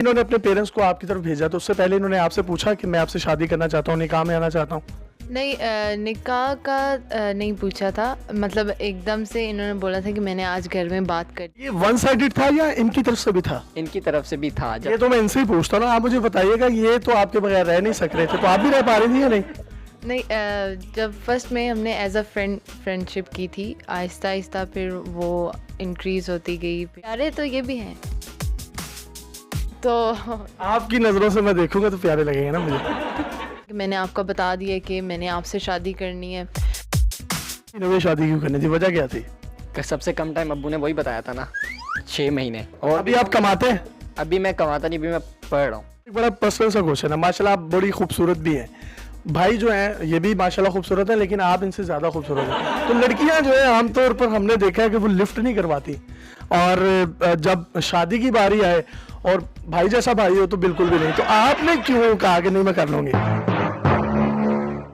इन्होंने अपने पेरेंट्स को आपकी तरफ भेजा तो उससे पहले इन्होंने आपसे पूछा कि मैं आपसे शादी करना चाहता हूँ, निकाह में आना चाहता हूँ? नहीं, निकाह का नहीं पूछा था। मतलब एकदम से इन्होंने बोला था कि मैंने आज घर में बात कर। ये वन साइडेड था या इनकी तरफ से भी था? इनकी तरफ से भी था। ये तो मैं इनसे ही पूछता हूँ ना, आप मुझे बताइएगा, ये तो आपके बगैर रह नहीं सक रहे थे, तो आप भी रह पा रही थी या नहीं? नहीं, जब फर्स्ट में हमने एज अ फ्रेंडशिप की थी, आहिस्ता आहिस्ता फिर वो इंक्रीज होती गई। प्यारे तो ये भी हैं, तो आपकी नज़रों से मैं देखूंगा तो प्यारे लगेंगे ना मुझे। मैंने आपको बता दिया कि मैंने आपसे शादी करनी है। इन्होंने शादी क्यों करनी थी, वजह क्या थी? सबसे कम टाइम अब्बू ने वही बताया था ना, 6 महीने। और अभी आप कमाते हैं? अभी मैं कमाता नहीं, अभी मैं पढ़ रहा हूँ। एक बड़ा पर्सनल सा क्वेश्चन है, माशाल्लाह आप बड़ी खूबसूरत भी हैं, भाई जो हैं ये भी माशाल्लाह खूबसूरत है, लेकिन आप इनसे ज़्यादा खूबसूरत हैं। तो लड़कियां जो है आमतौर पर हमने देखा है कि वो लिफ्ट नहीं करवाती, और जब शादी की बारी आए और भाई जैसा भाई हो तो बिल्कुल भी नहीं। तो आपने क्यों कहा कि नहीं मैं कर लूँगी?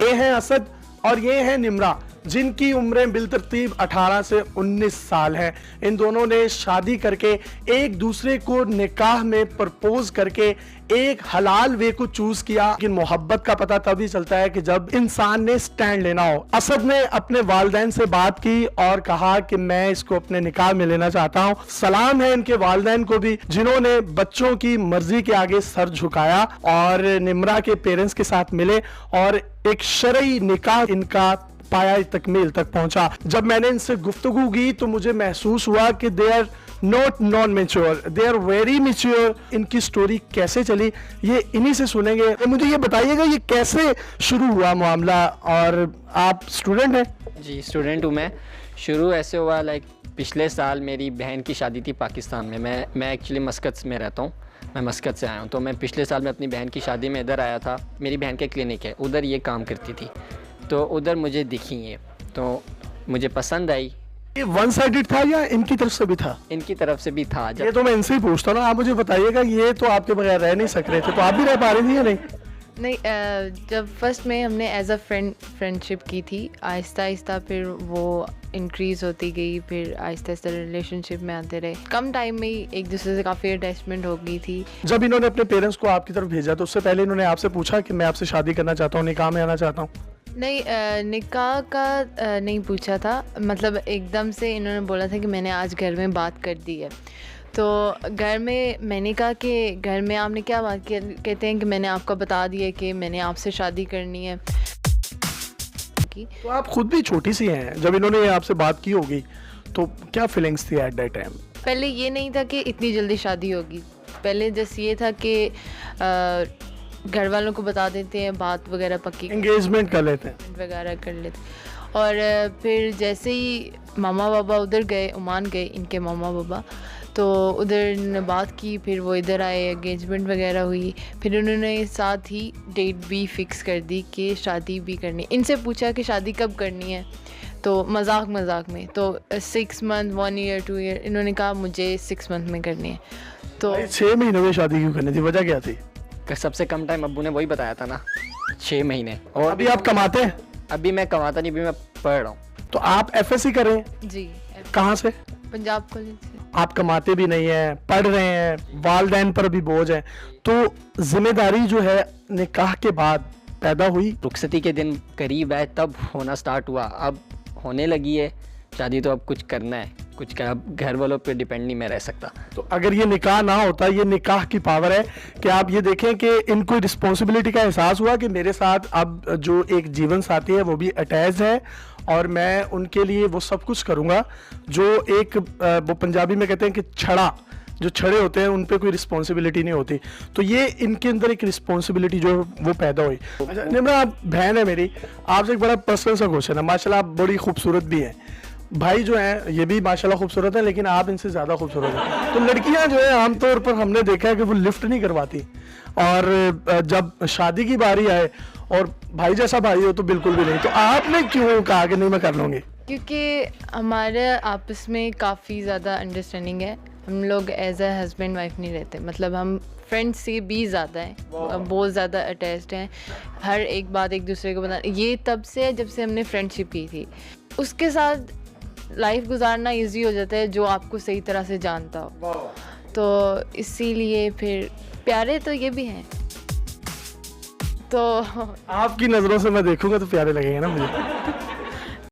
ये हैं असद और ये हैं निम्रा, जिनकी उम्रें बिलतरतीब 18 से 19 साल हैं। इन दोनों ने शादी करके एक दूसरे को निकाह में प्रपोज करके एक हलाल वे को चूज किया। लेकिन मोहब्बत का पता तभी चलता है कि जब इंसान ने स्टैंड लेना हो। असद ने अपने वालिदैन से बात की और कहा कि मैं इसको अपने निकाह में लेना चाहता हूँ। सलाम है इनके वालिदैन को भी, जिन्होंने बच्चों की मर्जी के आगे सर झुकाया और निम्रा के पेरेंट्स के साथ मिले और एक शरई निकाह इनका पाया तकमील तक पहुंचा। जब मैंने इनसे गुफ्तगू की तो मुझे महसूस हुआ कि they are not non mature, they are very mature. इनकी स्टोरी कैसे चली ये इन्हीं से सुनेंगे। मुझे ये बताइएगा ये कैसे शुरू हुआ मामला, और आप स्टूडेंट हैं? जी स्टूडेंट हूँ मैं। शुरू ऐसे हुआ पिछले साल मेरी बहन की शादी थी पाकिस्तान में। मैं एक्चुअली मस्कत में रहता हूँ, मैं मस्कत से आया हूँ। तो मैं पिछले साल में अपनी बहन की शादी में इधर आया था। मेरी बहन के क्लिनिक है उधर, ये काम करती थी, तो उधर मुझे दिखी ये, तो मुझे पसंद आई। ये वन साइडेड था या इनकी तरफ से भी था? इनकी तरफ से भी था। ये तो मैं इनसे ही पूछता हूँ ना, आप मुझे बताइएगा, ये तो आपके बगैर रह नहीं सक रहे थे, तो आप भी रह पा रही थी या नहीं? नहीं, जब फर्स्ट में हमने एज अ फ्रेंडशिप की थी, आहिस्ता आहिस्ता फिर वो इंक्रीज होती गई। फिर आहिस्ता आहिस्ता रिलेशनशिप में आते रहे। कम टाइम में ही एक दूसरे से काफ़ी अटैचमेंट हो गई थी। जब इन्होंने अपने पेरेंट्स को आपकी तरफ भेजा तो उससे पहले इन्होंने आपसे पूछा कि मैं आपसे शादी करना चाहता हूँ, निकाह में आना चाहता हूँ? नहीं, निकाह का नहीं पूछा था। मतलब एकदम से इन्होंने बोला था कि मैंने आज घर में बात कर दी है। तो घर में मैंने कहा कि घर में आपने क्या बात की? कहते हैं कि मैंने आपको बता दिया कि मैंने आपसे शादी करनी है। तो आप खुद भी छोटी सी हैं, जब इन्होंने आपसे बात की होगी तो क्या फीलिंग्स थी एट दैट टाइम? पहले ये नहीं था कि इतनी जल्दी शादी होगी। पहले जैसे ये था कि घर वालों को बता देते हैं, बात वगैरह पक्की, एंगेजमेंट कर लेते हैं वगैरह कर लेते। और फिर जैसे ही मामा बाबा उधर गए, ओमान गए इनके मामा बाबा, तो उधर ने बात की। फिर वो इधर आए, एंगेजमेंट वगैरह हुई। फिर उन्होंने साथ ही डेट भी फिक्स कर दी कि शादी भी करनी। इनसे पूछा कि शादी कब करनी है, तो मजाक में तो 6 मंथ, 1 ईयर, 2 ईयर। इन्होंने कहा मुझे 6 मंथ में करनी है। तो 6 महीनों में शादी क्यों करनी थी, वजह क्या थी? सबसे कम टाइम अब्बू ने वही बताया था ना, 6 महीने। और अभी आप कमाते हैं? अभी मैं कमाता नहीं, अभी मैं पढ़ रहा हूँ। तो आप एफएससी कर रहे हैं? जी, कहाँ से? पंजाब कॉलेज से। आप कमाते भी नहीं हैं, पढ़ रहे हैं, वालिदैन पर भी बोझ है, तो जिम्मेदारी जो है निकाह के बाद पैदा हुई। रुखसती के दिन करीब आए तब होना स्टार्ट हुआ। अब होने लगी है शादी, तो अब कुछ करना है, कुछ क्या, अब घर वालों पे डिपेंड नहीं मैं रह सकता। तो अगर ये निकाह ना होता, ये निकाह की पावर है कि आप ये देखें कि इनको रिस्पॉन्सिबिलिटी का एहसास हुआ कि मेरे साथ अब जो एक जीवन साथी है वो भी अटैच है और मैं उनके लिए वो सब कुछ करूँगा जो एक वो पंजाबी में कहते हैं कि छड़ा, जो छड़े होते हैं उन पे कोई रिस्पॉन्सिबिलिटी नहीं होती। तो ये इनके अंदर एक रिस्पॉन्सिबिलिटी जो वो पैदा हुई। अच्छा निम्रा, आप बहन है मेरी, आपसे एक बड़ा पर्सनल सा क्वेश्चन है, माशाल्लाह आप बड़ी खूबसूरत भी हैं, भाई जो हैं ये भी माशाल्लाह खूबसूरत है, लेकिन आप इनसे ज़्यादा खूबसूरत हैं। तो लड़कियां जो है आमतौर पर हमने देखा है कि वो लिफ्ट नहीं करवाती, और जब शादी की बारी आए और भाई जैसा भाई हो तो बिल्कुल भी नहीं। तो आपने क्यों कहा कि नहीं मैं कर लूँगी? क्योंकि हमारे आपस में काफ़ी ज़्यादा अंडरस्टैंडिंग है। हम लोग एज अ हस्बैंड वाइफ नहीं रहते, मतलब हम फ्रेंड्स से भी ज़्यादा हैं, बहुत ज़्यादा अटैच्ड हैं। हर एक बात एक दूसरे को बता, ये तब से है जब से हमने फ्रेंडशिप की थी। उसके साथ लाइफ गुजारना इजी हो जाता है जो आपको सही तरह से जानता हो। तो इसीलिए फिर प्यारे तो ये भी हैं। तो आपकी नज़रों से मैं देखूंगा तो प्यारे लगेंगे ना मुझे।